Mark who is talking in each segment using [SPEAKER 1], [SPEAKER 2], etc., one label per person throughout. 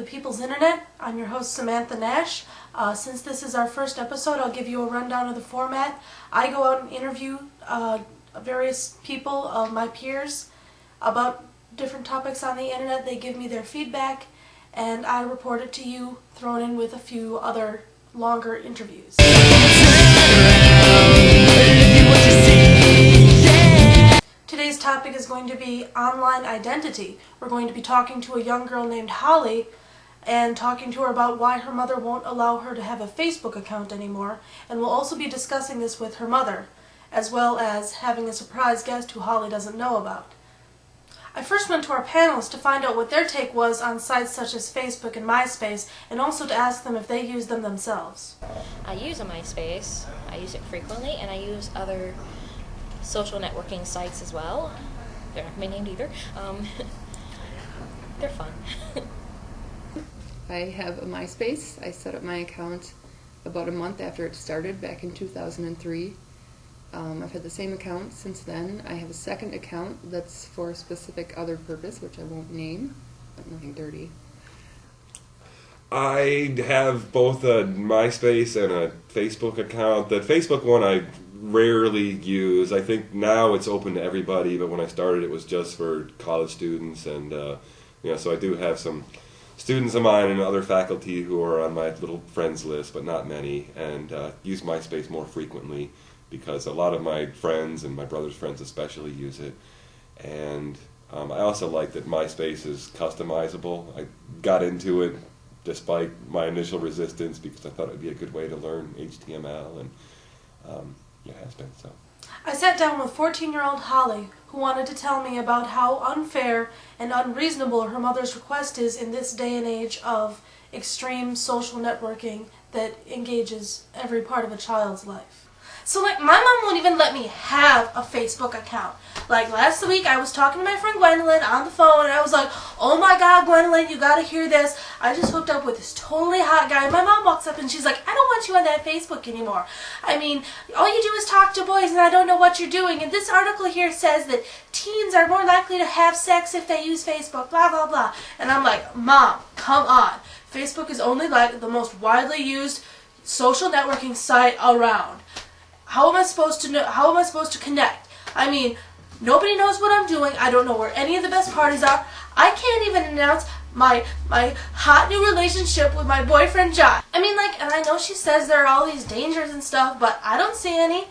[SPEAKER 1] People's Internet. I'm your host, Samantha Nash. Since this is our first episode, I'll give you a rundown of the format. I go out and interview various people, my peers, about different topics on the Internet. They give me their feedback, and I report it to you, thrown in with a few other longer interviews. Today's topic is going to be online identity. We're going to be talking to a young girl named Holly and talking to her about why her mother won't allow her to have a Facebook account anymore, and we'll also be discussing this with her mother, as well as having a surprise guest who Holly doesn't know about. I first went to our panelists to find out what their take was on sites such as Facebook and MySpace, and also to ask them if they use them themselves.
[SPEAKER 2] I use a MySpace. I use it frequently, and I use other social networking sites as well. They're not going to be named either. They're fun.
[SPEAKER 3] I have a MySpace. I set up my account about a month after it started back in 2003. I've had the same account since then. I have a second account that's for a specific other purpose, which I won't name, but nothing dirty.
[SPEAKER 4] I have both a MySpace and a Facebook account. The Facebook one I rarely use. I think now it's open to everybody, but when I started it was just for college students, and so I do have some students of mine and other faculty who are on my little friends list, but not many, and use MySpace more frequently because a lot of my friends and my brother's friends especially use it. And I also like that MySpace is customizable. I got into it despite my initial resistance because I thought it would be a good way to learn HTML, and it has been so.
[SPEAKER 1] I sat down with 14-year-old Holly, who wanted to tell me about how unfair and unreasonable her mother's request is in this day and age of extreme social networking that engages every part of a child's life. So, my mom won't even let me have a Facebook account. Last week, I was talking to my friend Gwendolyn on the phone, and I was like, oh my god, Gwendolyn, you gotta hear this. I just hooked up with this totally hot guy. And my mom walks up and she's like, I don't want you on that Facebook anymore. I mean, all you do is talk to boys, and I don't know what you're doing. And this article here says that teens are more likely to have sex if they use Facebook, blah, blah, blah. And I'm like, Mom, come on. Facebook is only the most widely used social networking site around. How am I supposed to know? How am I supposed to connect? I mean, nobody knows what I'm doing. I don't know where any of the best parties are. I can't even announce my hot new relationship with my boyfriend John. I mean, and I know she says there are all these dangers and stuff, but I don't see any.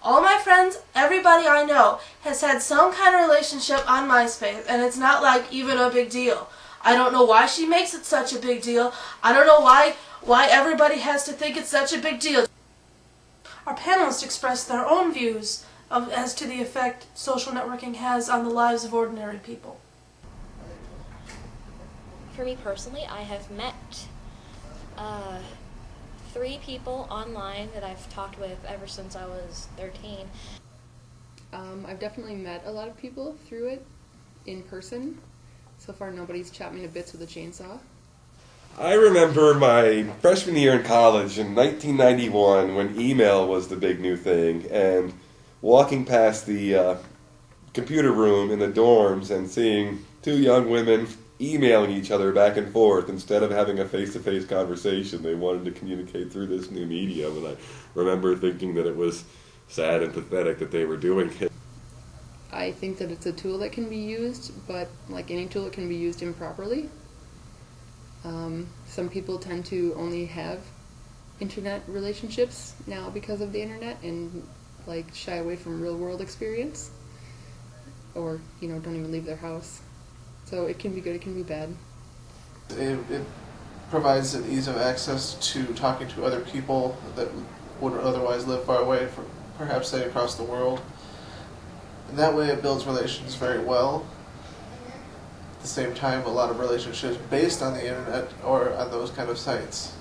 [SPEAKER 1] All my friends, everybody I know has had some kind of relationship on MySpace, and it's not even a big deal. I don't know why she makes it such a big deal. I don't know why everybody has to think it's such a big deal. Our panelists expressed their own views as to the effect social networking has on the lives of ordinary people.
[SPEAKER 2] For me personally, I have met 3 people online that I've talked with ever since I was 13.
[SPEAKER 3] I've definitely met a lot of people through it in person. So far, nobody's chopped me to bits with a chainsaw.
[SPEAKER 4] I remember my freshman year in college in 1991 when email was the big new thing, and walking past the computer room in the dorms and seeing 2 young women emailing each other back and forth instead of having a face-to-face conversation. They wanted to communicate through this new medium, and I remember thinking that it was sad and pathetic that they were doing it.
[SPEAKER 3] I think that it's a tool that can be used, but like any tool, it can be used improperly. Some people tend to only have internet relationships now because of the internet and shy away from real world experience, or don't even leave their house. So it can be good, it can be bad.
[SPEAKER 5] It provides an ease of access to talking to other people that would otherwise live far away, perhaps say across the world. And that way it builds relations very well. At the same time, a lot of relationships based on the internet or on those kind of sites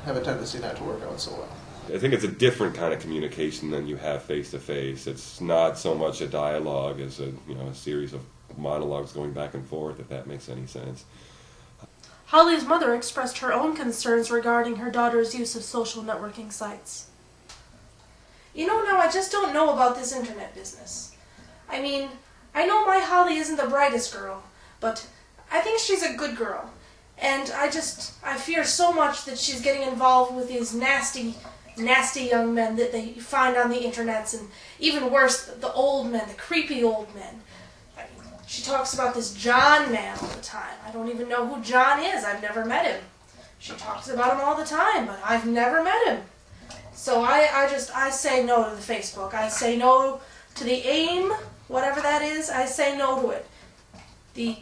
[SPEAKER 5] have a tendency not to work out so well.
[SPEAKER 4] I think it's a different kind of communication than you have face-to-face. It's not so much a dialogue as a series of monologues going back and forth, if that makes any sense.
[SPEAKER 1] Holly's mother expressed her own concerns regarding her daughter's use of social networking sites. Now I just don't know about this internet business. I mean, I know my Holly isn't the brightest girl, but I think she's a good girl. And I fear so much that she's getting involved with these nasty young men that they find on the internets, and even worse, the old men, the creepy old men. She talks about this John man all the time. I don't even know who John is. I've never met him. She talks about him all the time, but I've never met him. So I say no to the Facebook. I say no to the AIM, whatever that is. I say no to it. The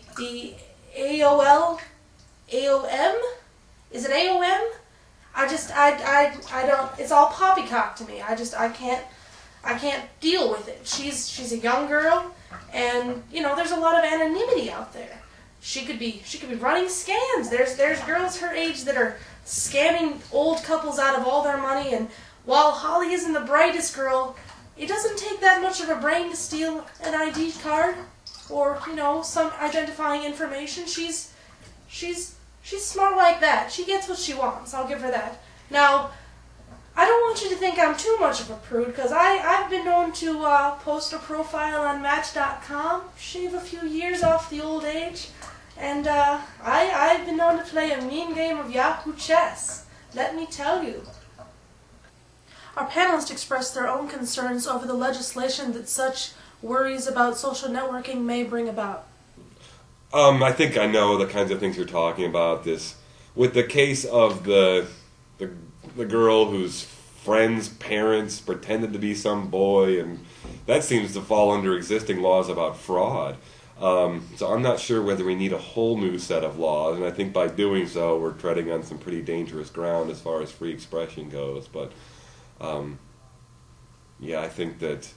[SPEAKER 1] AOL, AOM? Is it AOM? I don't, it's all poppycock to me. I can't deal with it. She's a young girl, and there's a lot of anonymity out there. She could be running scams. There's girls her age that are scamming old couples out of all their money, and while Holly isn't the brightest girl, it doesn't take that much of a brain to steal an ID card or some identifying information. She's smart like that. She gets what she wants. I'll give her that. Now, I don't want you to think I'm too much of a prude, because I've been known to post a profile on Match.com, shave a few years off the old age, and I've been known to play a mean game of Yahoo chess. Let me tell you. Our panelists expressed their own concerns over the legislation that such worries about social networking may bring about.
[SPEAKER 4] I think I know the kinds of things you're talking about. This, with the case of the girl whose friends' parents pretended to be some boy, and that seems to fall under existing laws about fraud. So I'm not sure whether we need a whole new set of laws, and I think by doing so we're treading on some pretty dangerous ground as far as free expression goes. But yeah, I think that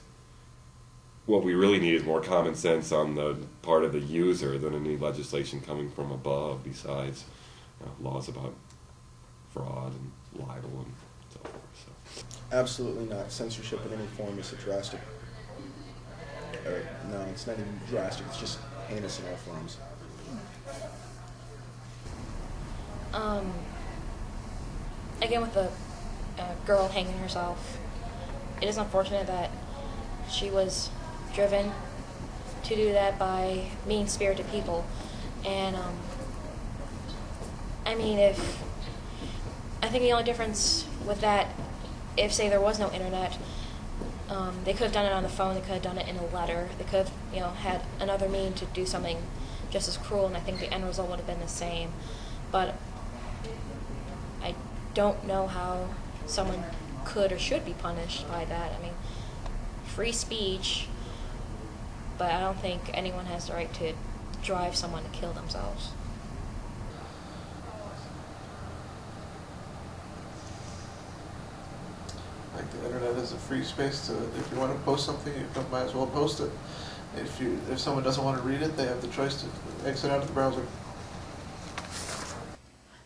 [SPEAKER 4] what we really need is more common sense on the part of the user than any legislation coming from above, besides laws about fraud and libel and so forth. So.
[SPEAKER 6] Absolutely not. Censorship in any form is a drastic. No, it's not even drastic. It's just heinous in all forms.
[SPEAKER 2] Again, with the girl hanging herself, it is unfortunate that she was driven to do that by mean-spirited people. And I think the only difference with that, if say there was no internet, they could have done it on the phone, they could have done it in a letter, they could have had another mean to do something just as cruel, and I think the end result would have been the same. But I don't know how someone could or should be punished by that. I mean, free speech, but I don't think anyone has the right to drive someone to kill themselves.
[SPEAKER 5] Like, the internet is a free space to, if you want to post something, you might as well post it. If someone doesn't want to read it, they have the choice to exit out of the browser.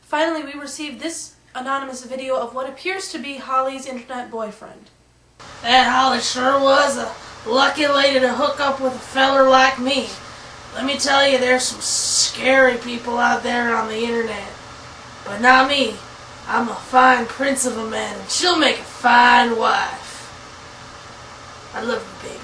[SPEAKER 1] Finally, we received this anonymous video of what appears to be Holly's internet boyfriend. That Holly sure was a lucky lady to hook up with a feller like me. Let me tell you, there's some scary people out there on the internet. But not me. I'm a fine prince of a man, and she'll make a fine wife. I love you, baby.